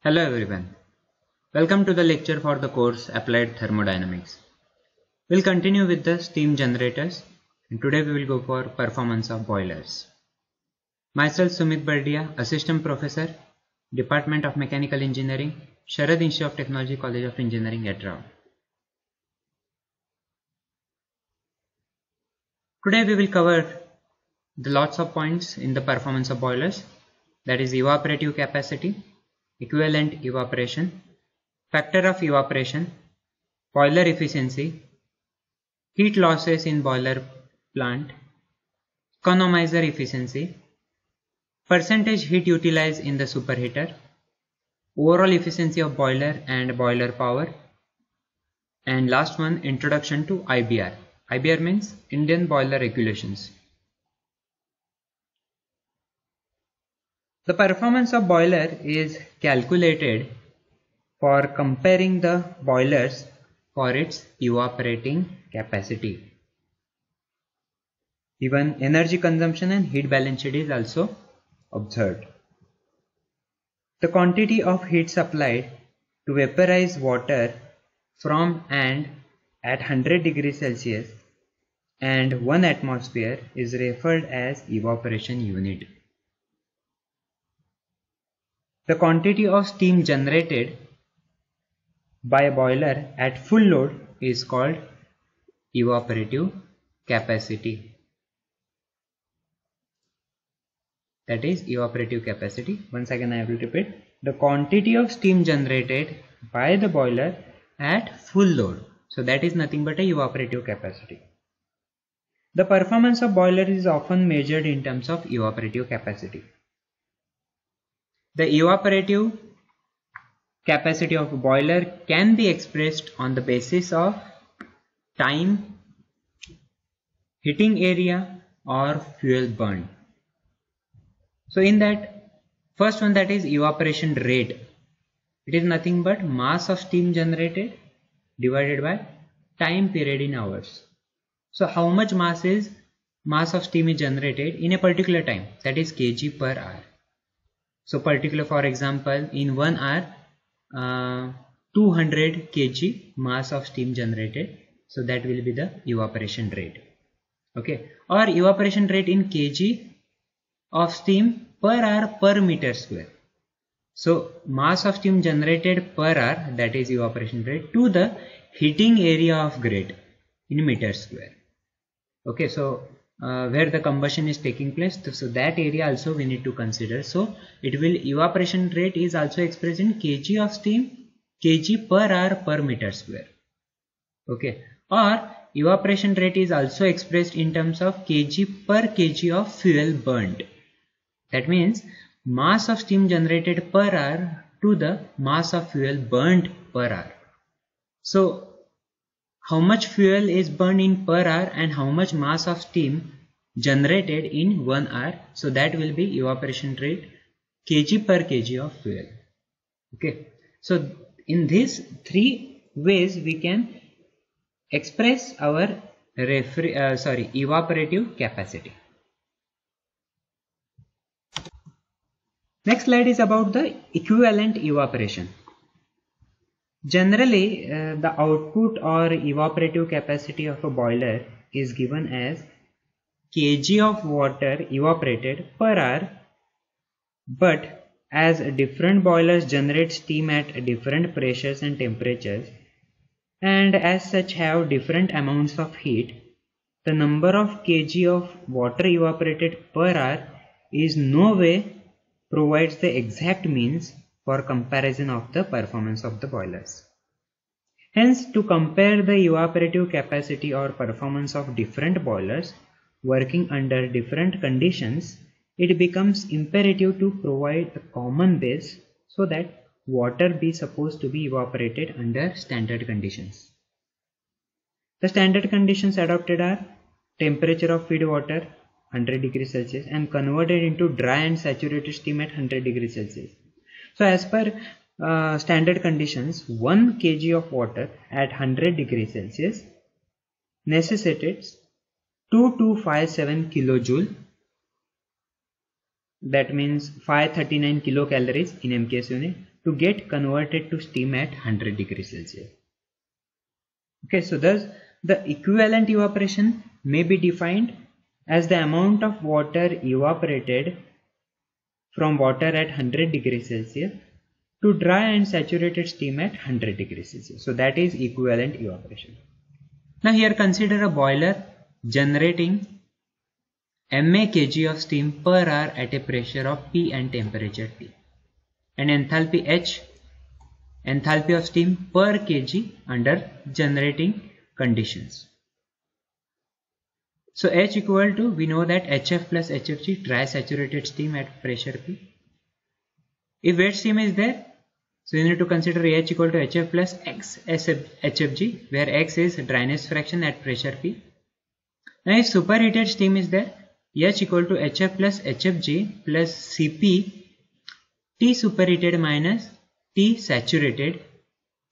Hello everyone. Welcome to the lecture for the course Applied Thermodynamics. We'll continue with the steam generators and today we will go for performance of boilers. Myself Sumit Bardia, Assistant Professor, Department of Mechanical Engineering, Sharad Institute of Technology, College of Engineering at Rao. Today we will cover the lots of points in the performance of boilers, that is evaporative capacity, equivalent evaporation, factor of evaporation, boiler efficiency, heat losses in boiler plant, economizer efficiency, percentage heat utilized in the superheater, overall efficiency of boiler and boiler power, and last one, introduction to IBR. IBR means Indian Boiler Regulations. The performance of boiler is calculated for comparing the boilers for its evaporating capacity. Even energy consumption and heat balance sheet is also observed. The quantity of heat supplied to vaporize water from and at 100 degrees Celsius and 1 atmosphere is referred as evaporation unit. The quantity of steam generated by a boiler at full load is called evaporative capacity. That is evaporative capacity. Once again I will repeat. The quantity of steam generated by the boiler at full load. So that is nothing but a evaporative capacity. The performance of boiler is often measured in terms of evaporative capacity. The evaporative capacity of a boiler can be expressed on the basis of time, heating area or fuel burned. So in that first one, that is evaporation rate. It is nothing but mass of steam generated divided by time period in hours. So how much mass of steam is generated in a particular time, that is kg per hour. So particular, for example, in 1 hour 200 kg mass of steam generated, so that will be the evaporation rate. Okay, or evaporation rate in kg of steam per hour per meter square. So mass of steam generated per hour, that is evaporation rate, to the heating area of grate in meter square. Okay, so where the combustion is taking place, so that area also we need to consider. So it will, evaporation rate is also expressed in kg of steam, kg per hour per meter square. Okay, or evaporation rate is also expressed in terms of kg per kg of fuel burnt. That means mass of steam generated per hour to the mass of fuel burnt per hour. So how much fuel is burned in per hour and how much mass of steam generated in 1 hour, so that will be evaporation rate kg per kg of fuel. Okay, so in these three ways we can express our evaporative capacity. Next slide is about the equivalent evaporation. Generally, the output or evaporative capacity of a boiler is given as kg of water evaporated per hour, but as different boilers generate steam at different pressures and temperatures and as such have different amounts of heat, the number of kg of water evaporated per hour is no way provides the exact means for comparison of the performance of the boilers. Hence, to compare the evaporative capacity or performance of different boilers working under different conditions, it becomes imperative to provide a common base so that water be supposed to be evaporated under standard conditions. The standard conditions adopted are temperature of feed water 100 degrees Celsius and converted into dry and saturated steam at 100 degrees Celsius. So as per standard conditions, 1 kg of water at 100 degrees Celsius necessitates 2257 kilojoule that means 539 kilocalories in MKS unit to get converted to steam at 100 degrees Celsius. Okay, so thus the equivalent evaporation may be defined as the amount of water evaporated from water at 100 degrees Celsius to dry and saturated steam at 100 degrees Celsius. So that is equivalent evaporation. Now here consider a boiler generating mA kg of steam per hour at a pressure of P and temperature T, and enthalpy H, enthalpy of steam per kg under generating conditions. So H equal to, we know that HF plus HFG, dry saturated steam at pressure P. If wet steam is there, so you need to consider H equal to HF plus X HFG, where X is dryness fraction at pressure P. Now if superheated steam is there, H equal to HF plus HFG plus Cp T superheated minus T saturated,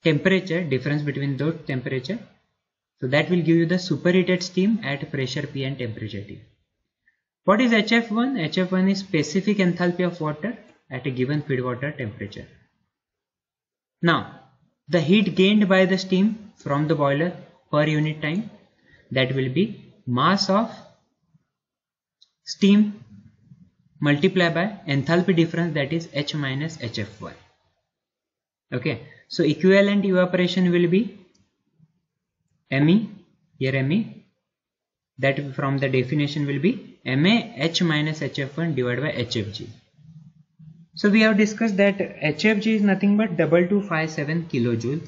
temperature, difference between those temperature. So that will give you the superheated steam at pressure P and temperature T. What is HF1? HF1 is specific enthalpy of water at a given feed water temperature. Now, the heat gained by the steam from the boiler per unit time, that will be mass of steam multiplied by enthalpy difference, that is H minus HF1. Okay, so equivalent evaporation will be ME, here ME, that from the definition will be MA H minus HF1 divided by HFG. So we have discussed that HFG is nothing but 2257 kilojoule.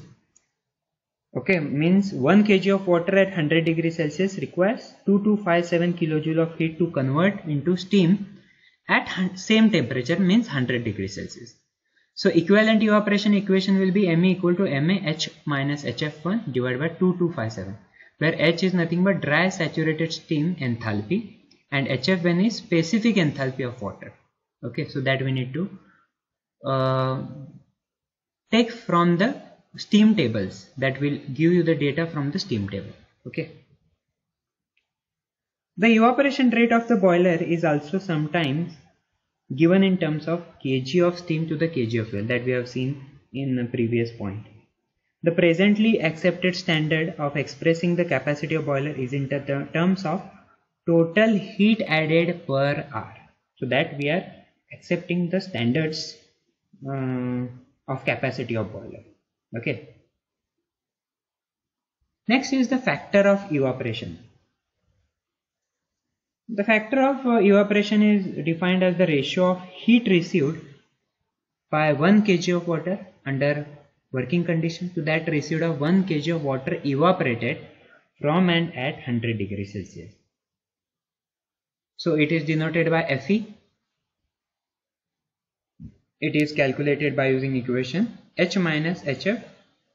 Okay, means 1 kg of water at 100 degrees Celsius requires 2257 kilojoule of heat to convert into steam at same temperature, means 100 degrees Celsius. So equivalent evaporation equation will be ME equal to MA H minus HF1 divided by 2257, where H is nothing but dry saturated steam enthalpy and HF1 is specific enthalpy of water. Okay, so that we need to take from the steam tables, that will give you the data from the steam table. Okay. The evaporation rate of the boiler is also sometimes given in terms of kg of steam to the kg of fuel, that we have seen in the previous point. The presently accepted standard of expressing the capacity of boiler is in terms of total heat added per hour. So that we are accepting the standards of capacity of boiler. Okay. Next is the factor of evaporation. The factor of evaporation is defined as the ratio of heat received by 1 kg of water under working condition to that received of 1 kg of water evaporated from and at 100 degrees Celsius. So it is denoted by Fe. It is calculated by using equation H minus HF,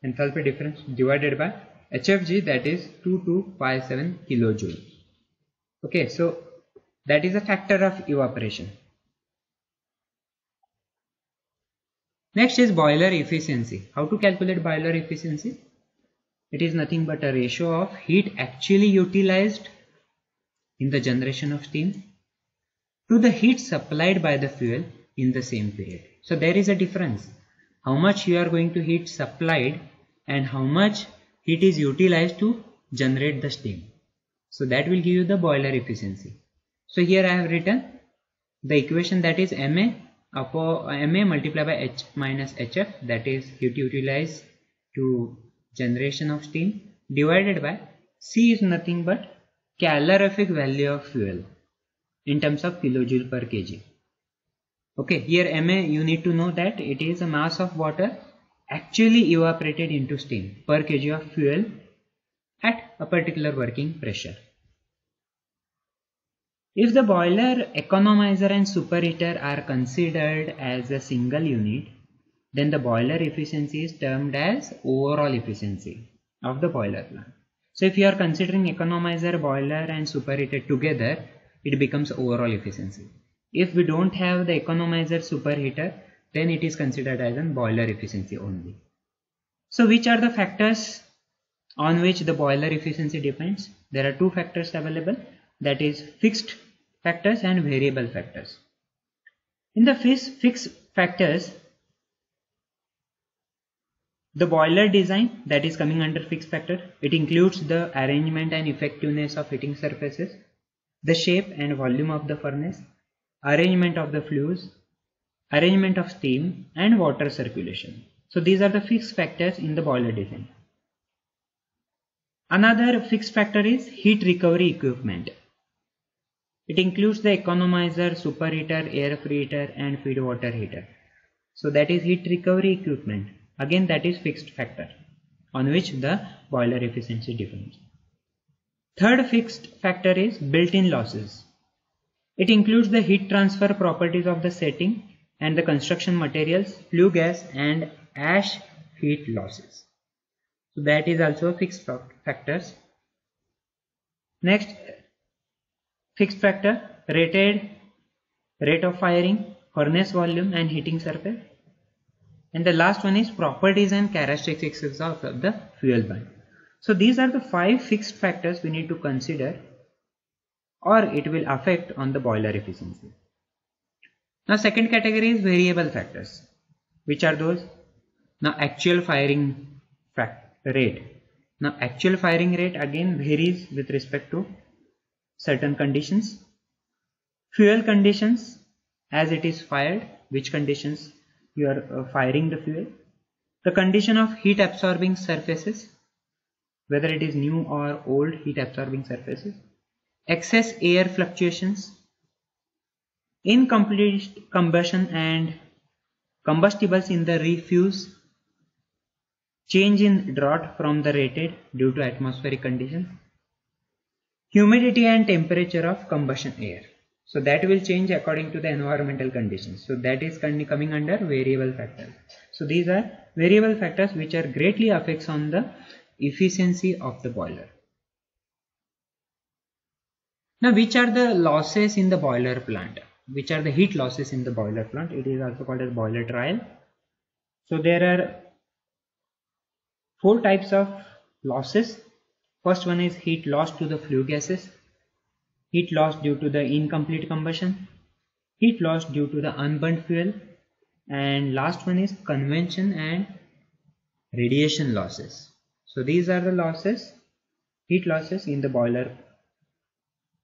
enthalpy difference, divided by HFG, that is 2257 kilojoule. Okay, so that is a factor of evaporation. Next is boiler efficiency. How to calculate boiler efficiency? It is nothing but a ratio of heat actually utilized in the generation of steam to the heat supplied by the fuel in the same period. So there is a difference. How much you are going to heat supplied and how much heat is utilized to generate the steam. So that will give you the boiler efficiency. So here I have written the equation, that is MA multiplied by H minus HF, that is heat utilized to generation of steam, divided by C is nothing but calorific value of fuel in terms of kilojoule per kg. Okay, here MA you need to know that it is a mass of water actually evaporated into steam per kg of fuel at a particular working pressure. If the boiler, economizer and superheater are considered as a single unit, then the boiler efficiency is termed as overall efficiency of the boiler plant. So if you are considering economizer, boiler and superheater together, it becomes overall efficiency. If we don't have the economizer, superheater, then it is considered as a boiler efficiency only. So which are the factors on which the boiler efficiency depends? There are two factors available, that is fixed factors and variable factors. In the fixed factors, The boiler design, that is coming under fixed factor. It includes the arrangement and effectiveness of heating surfaces, the shape and volume of the furnace, arrangement of the flues, arrangement of steam and water circulation. So these are the fixed factors in the boiler design. Another fixed factor is heat recovery equipment. It includes the economizer, superheater, air preheater and feed water heater. So that is heat recovery equipment. Again, that is fixed factor on which the boiler efficiency depends. Third fixed factor is built-in losses. It includes the heat transfer properties of the setting and the construction materials, flue gas and ash heat losses. So that is also a fixed factors. Next fixed factor, rated rate of firing, furnace volume and heating surface. And the last one is properties and characteristics of the fuel burn. So these are the 5 fixed factors we need to consider, or it will affect on the boiler efficiency. Now second category is variable factors. Which are those? Now actual firing rate. Now actual firing rate again varies with respect to certain conditions. Fuel conditions, as it is fired, which conditions you are firing the fuel. The condition of heat absorbing surfaces, whether it is new or old heat absorbing surfaces. Excess air fluctuations, incomplete combustion and combustibles in the refuse, change in draught from the rated due to atmospheric conditions, humidity and temperature of combustion air. So that will change according to the environmental conditions. So that is coming under variable factors. So these are variable factors which are greatly affects on the efficiency of the boiler. Now which are the losses in the boiler plant? Which are the heat losses in the boiler plant? It is also called as boiler trial. So there are 4 types of losses. First one is heat loss to the flue gases, heat loss due to the incomplete combustion, heat loss due to the unburnt fuel, and last one is convection and radiation losses. So these are the losses, heat losses in the boiler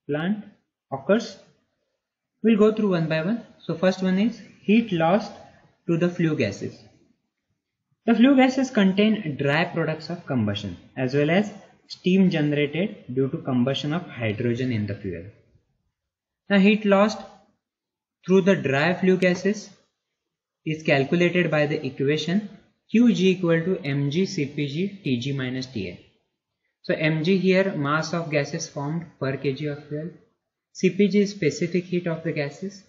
plant occurs. We'll go through one by one. So first one is heat loss to the flue gases. The flue gases contain dry products of combustion as well as steam generated due to combustion of hydrogen in the fuel. Now heat lost through the dry flue gases is calculated by the equation Qg equal to mg Cpg Tg minus Ta. So mg here mass of gases formed per kg of fuel, Cpg is specific heat of the gases,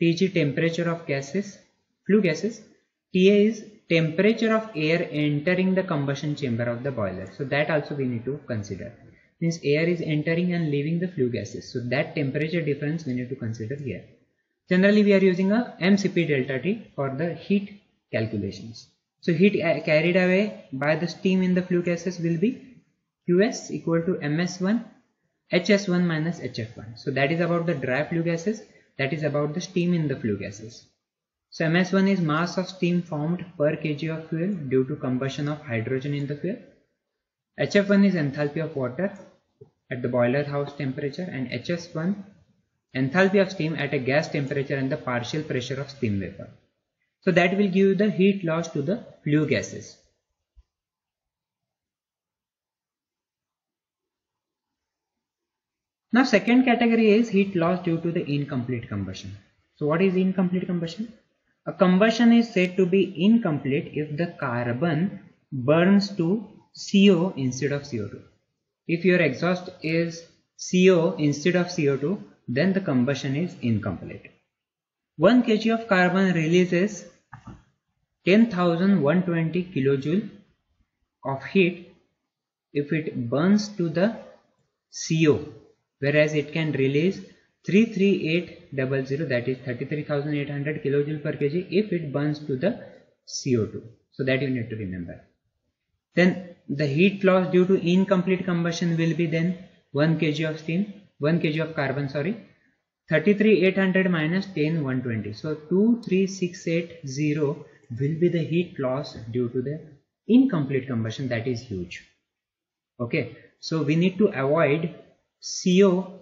Tg temperature of gases, flue gases, Ta is temperature of air entering the combustion chamber of the boiler. So that also we need to consider. Means air is entering and leaving the flue gases. So that temperature difference we need to consider here. Generally we are using a mCp delta T for the heat calculations. So heat carried away by the steam in the flue gases will be Qs equal to ms1 hs1 minus hf1. So that is about the dry flue gases, that is about the steam in the flue gases. So ms1 is mass of steam formed per kg of fuel due to combustion of hydrogen in the fuel. hf1 is enthalpy of water at the boiler house temperature, and hs1 enthalpy of steam at a gas temperature and the partial pressure of steam vapor. So that will give you the heat loss to the flue gases. Now second category is heat loss due to the incomplete combustion. So what is incomplete combustion? A combustion is said to be incomplete if the carbon burns to CO instead of CO2. If your exhaust is CO instead of CO2, then the combustion is incomplete. 1 kg of carbon releases 10,120 kilojoule of heat if it burns to the CO, whereas it can release 33800, that is 33,800 kilojoule per kg if it burns to the CO2. So that you need to remember. Then the heat loss due to incomplete combustion will be then 1 kg of steam, 1 kg of carbon, 33,800 minus 10,120. So 23,680 will be the heat loss due to the incomplete combustion, that is huge. Okay, so we need to avoid CO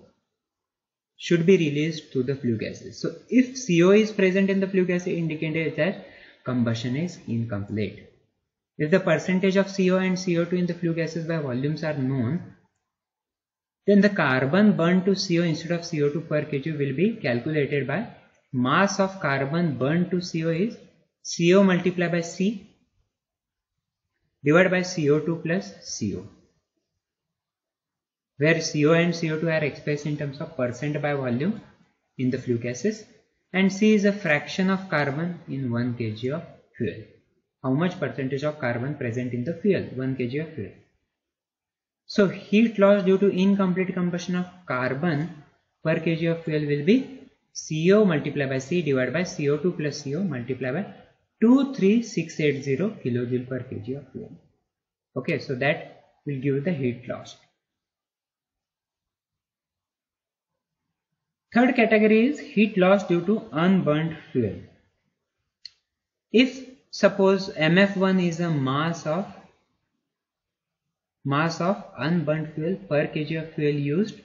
should be released to the flue gases. So if CO is present in the flue gas, it indicates that combustion is incomplete. If the percentage of CO and CO2 in the flue gases by volumes are known, then the carbon burned to CO instead of CO2 per kg will be calculated by mass of carbon burned to CO is CO multiplied by C divided by CO2 plus CO, where CO and CO2 are expressed in terms of percent by volume in the flue gases, and C is a fraction of carbon in 1 kg of fuel. How much percentage of carbon present in the fuel, 1 kg of fuel. So heat loss due to incomplete combustion of carbon per kg of fuel will be CO multiplied by C divided by CO2 plus CO multiplied by 23680 kilojoule per kg of fuel. Okay, so that will give the heat loss. Third category is heat loss due to unburnt fuel. If suppose MF1 is a mass of unburnt fuel per kg of fuel used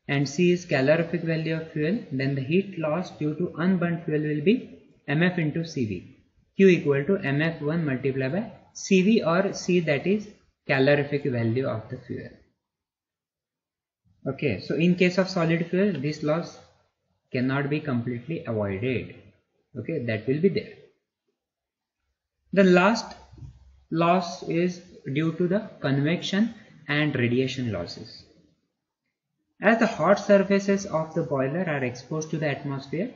and C is calorific value of fuel, then the heat loss due to unburnt fuel will be MF into CV. Q equal to MF1 multiplied by CV, or C, that is calorific value of the fuel. Okay, so in case of solid fuel, this loss cannot be completely avoided. Okay, that will be there. The last loss is due to the convection and radiation losses. As the hot surfaces of the boiler are exposed to the atmosphere,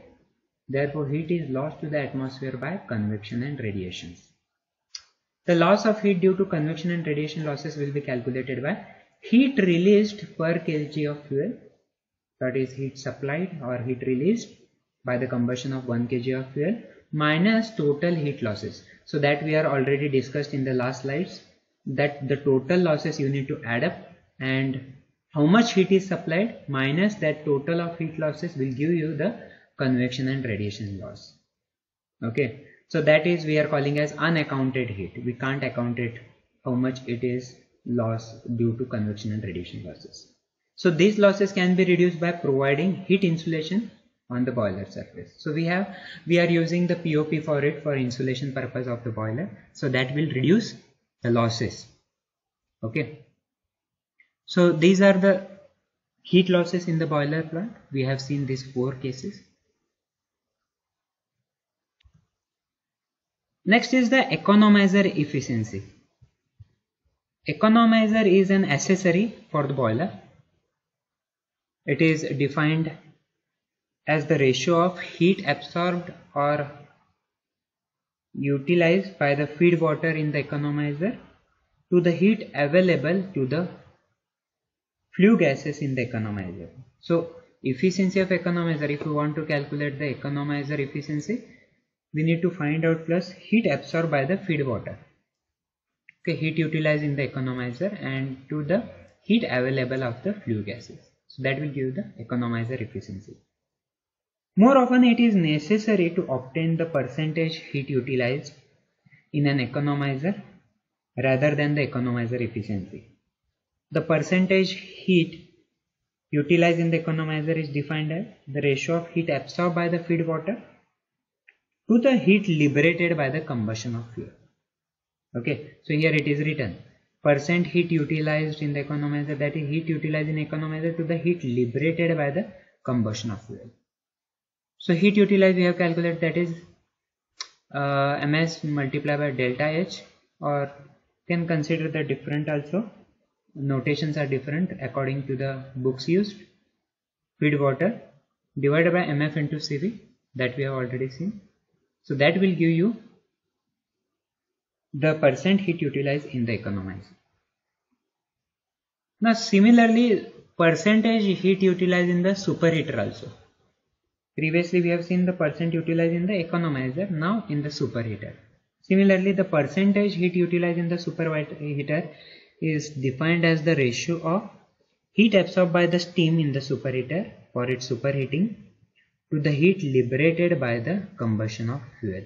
therefore heat is lost to the atmosphere by convection and radiations. The loss of heat due to convection and radiation losses will be calculated by heat released per kg of fuel, that is heat supplied or heat released by the combustion of 1 kg of fuel, minus total heat losses. So that we are already discussed in the last slides, that the total losses you need to add up, and how much heat is supplied minus that total of heat losses will give you the convection and radiation loss. Okay, so that is we are calling as unaccounted heat. We can't account it how much it is loss due to convection and radiation losses. So these losses can be reduced by providing heat insulation on the boiler surface. So we are using the POP for it for insulation purpose of the boiler. So that will reduce the losses. Okay. So these are the heat losses in the boiler plant. We have seen these 4 cases. Next is the economizer efficiency. Economizer is an accessory for the boiler. It is defined as the ratio of heat absorbed or utilized by the feed water in the economizer to the heat available to the flue gases in the economizer. So efficiency of economizer, if we want to calculate the economizer efficiency, we need to find out plus heat absorbed by the feed water. Okay, heat utilized in the economizer and to the heat available of the flue gases. So that will give the economizer efficiency. More often it is necessary to obtain the percentage heat utilized in an economizer rather than the economizer efficiency. The percentage heat utilized in the economizer is defined as the ratio of heat absorbed by the feed water to the heat liberated by the combustion of fuel. Okay, so here it is written percent heat utilized in the economizer, that is heat utilized in economizer to the heat liberated by the combustion of fuel. So heat utilized we have calculated, that is ms multiplied by delta H, or can consider the different also. Notations are different according to the books used. Feed water divided by mf into Cv, that we have already seen. So that will give you the percent heat utilized in the economizer. Now similarly, percentage heat utilized in the superheater also. Previously we have seen the percent utilized in the economizer, now in the superheater. Similarly, the percentage heat utilized in the superheater is defined as the ratio of heat absorbed by the steam in the superheater for its superheating to the heat liberated by the combustion of fuel.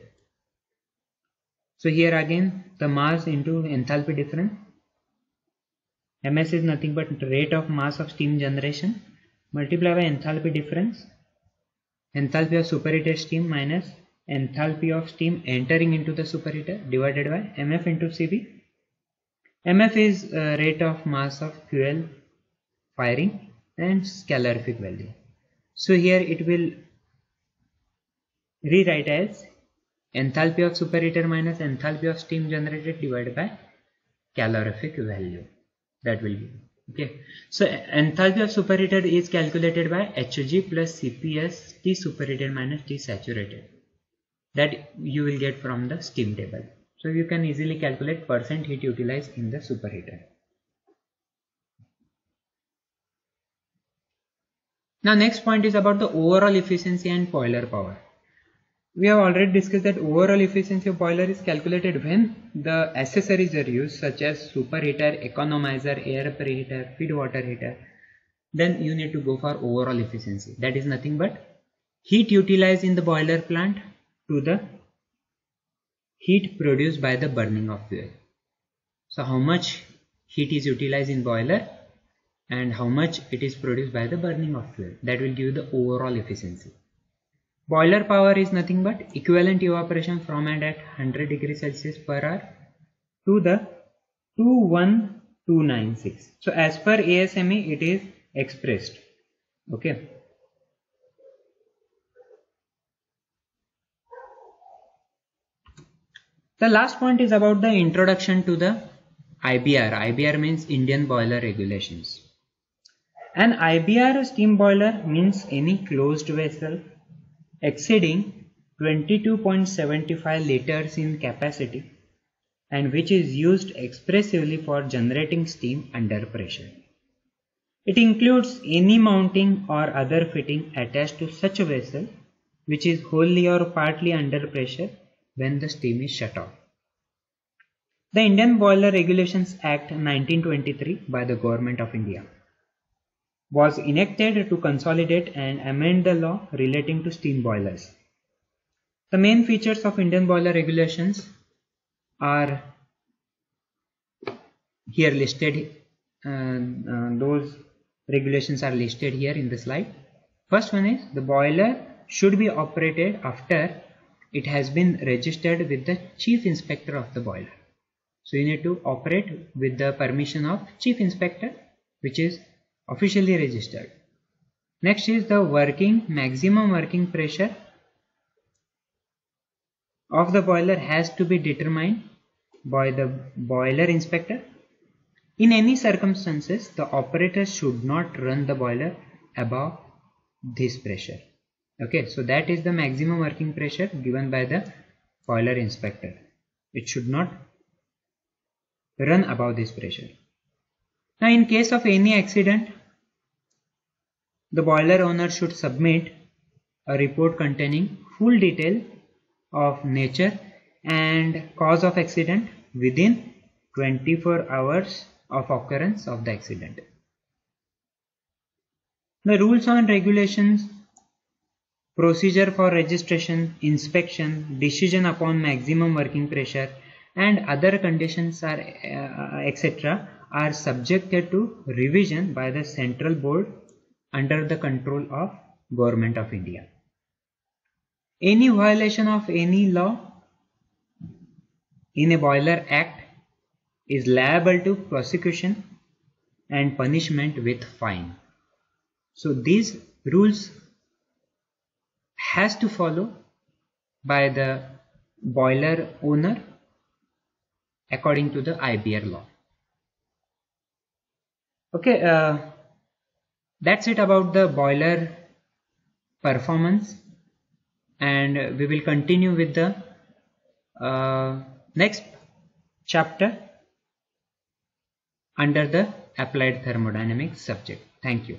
So here again the mass into enthalpy difference. Ms is nothing but rate of mass of steam generation multiplied by enthalpy difference, enthalpy of superheated steam minus enthalpy of steam entering into the superheater divided by Mf into Cv. Mf is rate of mass of fuel firing and calorific value. So here it will rewrite as enthalpy of superheater minus enthalpy of steam generated divided by calorific value. That will be okay. So enthalpy of superheater is calculated by Hg plus Cps T superheated minus T saturated. That you will get from the steam table. So you can easily calculate percent heat utilized in the superheater. Now next point is about the overall efficiency and boiler power. We have already discussed that overall efficiency of boiler is calculated when the accessories are used such as superheater, economizer, air preheater, feed water heater. Then you need to go for overall efficiency. That is nothing but heat utilized in the boiler plant to the heat produced by the burning of fuel. So how much heat is utilized in boiler and how much it is produced by the burning of fuel. That will give the overall efficiency. Boiler power is nothing but equivalent evaporation from and at 100 degrees Celsius per hour to the 21296. So as per ASME it is expressed. Okay. The last point is about the introduction to the IBR. IBR means Indian Boiler Regulations. An IBR steam boiler means any closed vessel exceeding 22.75 liters in capacity and which is used expressively for generating steam under pressure. It includes any mounting or other fitting attached to such a vessel which is wholly or partly under pressure when the steam is shut off. The Indian Boiler Regulations Act 1923 by the Government of India was enacted to consolidate and amend the law relating to steam boilers. The main features of Indian Boiler Regulations are here listed. Those regulations are listed here in the slide. First one is the boiler should be operated after it has been registered with the Chief Inspector of the boiler. So you need to operate with the permission of Chief Inspector, which is officially registered. Next is the maximum working pressure of the boiler has to be determined by the boiler inspector. In any circumstances, the operator should not run the boiler above this pressure. Okay, so that is the maximum working pressure given by the boiler inspector. It should not run above this pressure. Now in case of any accident, the boiler owner should submit a report containing full detail of nature and cause of accident within 24 hours of occurrence of the accident. The rules and regulations, procedure for registration, inspection, decision upon maximum working pressure and other conditions are etc. are subjected to revision by the central board under the control of Government of India. Any violation of any law in a Boiler Act is liable to prosecution and punishment with fine. So these rules has to follow by the boiler owner according to the IBR law. Okay, that's it about the boiler performance, and we will continue with the next chapter under the applied thermodynamics subject. Thank you.